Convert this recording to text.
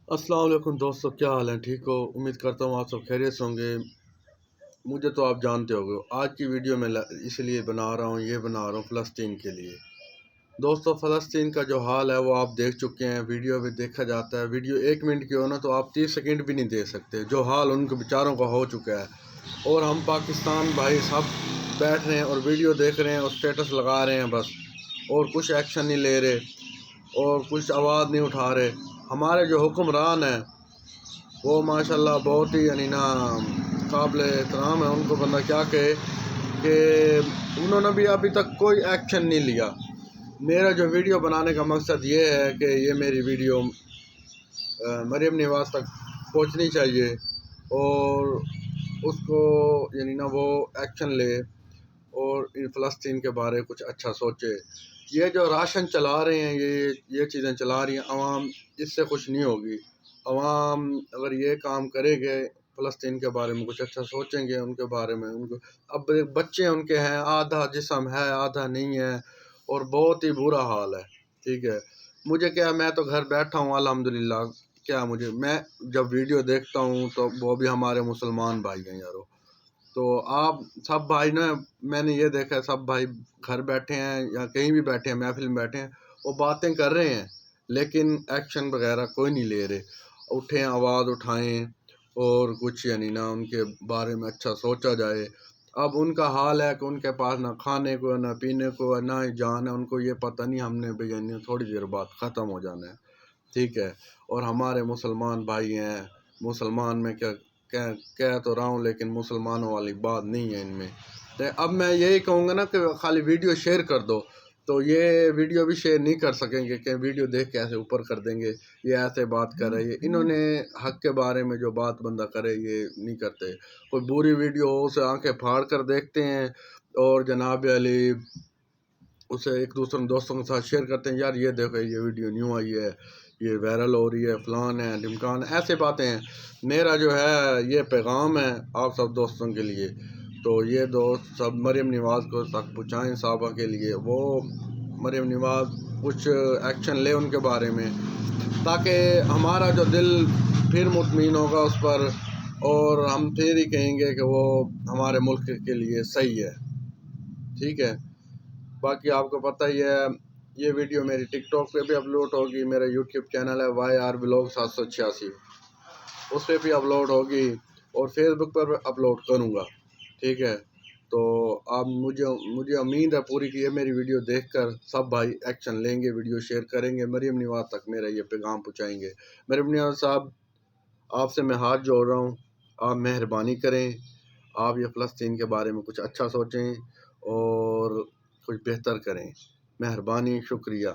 अस्सलाम वालेकुम दोस्तों, क्या हाल है? ठीक हो? उम्मीद करता हूँ आप सब खैरियत से होंगे। मुझे तो आप जानते होगे। आज की वीडियो में इसलिए बना रहा हूँ, ये बना रहा हूँ फ़लस्तीन के लिए। दोस्तों, फ़लस्तीन का जो हाल है वो आप देख चुके हैं, वीडियो में देखा जाता है। वीडियो 1 मिनट की हो ना तो आप 30 सेकंड भी नहीं दे सकते। जो हाल उनके बेचारों का हो चुका है, और हम पाकिस्तान भाई सब बैठ रहे हैं और वीडियो देख रहे हैं और स्टेटस लगा रहे हैं बस, और कुछ एक्शन नहीं ले रहे और कुछ आवाज़ नहीं उठा रहे। हमारे जो हुक्मरान हैं वो माशाल्लाह बहुत ही यानी ना काबिल एहतराम है। उनको बंदा क्या कहे कि उन्होंने भी अभी तक कोई एक्शन नहीं लिया। मेरा जो वीडियो बनाने का मकसद ये है कि ये मेरी वीडियो मरीम नवाज़ तक पहुंचनी चाहिए और उसको यानी ना वो एक्शन ले और इन फ़लस्तीन के बारे में कुछ अच्छा सोचे। ये जो राशन चला रहे हैं, ये चीज़ें चला रही हैं आवाम, इससे कुछ नहीं होगी। आवाम अगर ये काम करेंगे, फ़लस्तीन के बारे में कुछ अच्छा सोचेंगे, उनके बारे में, उनको अब बच्चे उनके हैं, आधा जिस्म है आधा नहीं है, और बहुत ही बुरा हाल है। ठीक है, मुझे क्या, मैं तो घर बैठा हूँ अल्हम्दुलिल्लाह। क्या मुझे, मैं जब वीडियो देखता हूँ तो वो भी हमारे मुसलमान भाई हैं यारो। तो आप सब भाई ना, मैंने ये देखा है सब भाई घर बैठे हैं या कहीं भी बैठे हैं, महफिल में बैठे हैं, वो बातें कर रहे हैं लेकिन एक्शन वगैरह कोई नहीं ले रहे। उठें, आवाज़ उठाएं और कुछ यानी ना उनके बारे में अच्छा सोचा जाए। अब उनका हाल है कि उनके पास ना खाने को है, ना पीने को है, ना ही जान है। उनको ये पता नहीं हमने भी यानी थोड़ी देर बाद ख़त्म हो जाना है। ठीक है, और हमारे मुसलमान भाई हैं, मुसलमान में क्या कह कह तो रहा हूँ लेकिन मुसलमानों वाली बात नहीं है इनमें। तो अब मैं यही कहूँगा ना कि खाली वीडियो शेयर कर दो, तो ये वीडियो भी शेयर नहीं कर सकेंगे कि वीडियो देख के ऐसे ऊपर कर देंगे, ये ऐसे बात कर रहे हैं। इन्होंने हक के बारे में जो बात बंदा करे ये नहीं करते। कोई बुरी वीडियो हो उसे आंखें फाड़ कर देखते हैं और जनाब अली उसे एक दूसरे दोस्तों के साथ शेयर करते हैं, यार ये देखो ये वीडियो न्यू आई है, ये वायरल हो रही है, फलान है ढिमकान, ऐसे बातें हैं। मेरा जो है ये पैगाम है आप सब दोस्तों के लिए। तो ये दोस्त सब मरीम नवाज़ को तक पहुँचाएँ साहबा के लिए, वो मरीम नवाज़ कुछ एक्शन ले उनके बारे में, ताकि हमारा जो दिल फिर मुतमईन होगा उस पर, और हम फिर ही कहेंगे कि वो हमारे मुल्क के लिए सही है। ठीक है, बाकी आपको पता ही है, ये वीडियो मेरी टिकटॉक पे भी अपलोड होगी, मेरा यूट्यूब चैनल है YR Vlog 786, उस पर भी अपलोड होगी, और फेसबुक पर भी अपलोड करूँगा। ठीक है, तो आप मुझे मुझे उम्मीद है पूरी कि ये मेरी वीडियो देखकर सब भाई एक्शन लेंगे, वीडियो शेयर करेंगे, मरीम नवाज़ तक मेरा ये पैगाम पहुँचाएँगे। मरीम नवाज़ साहब, आपसे मैं हाथ जोड़ रहा हूँ, आप मेहरबानी करें, आप ये फ़लस्तीन के बारे में कुछ अच्छा सोचें और कुछ बेहतर करें। मेहरबानी, शुक्रिया।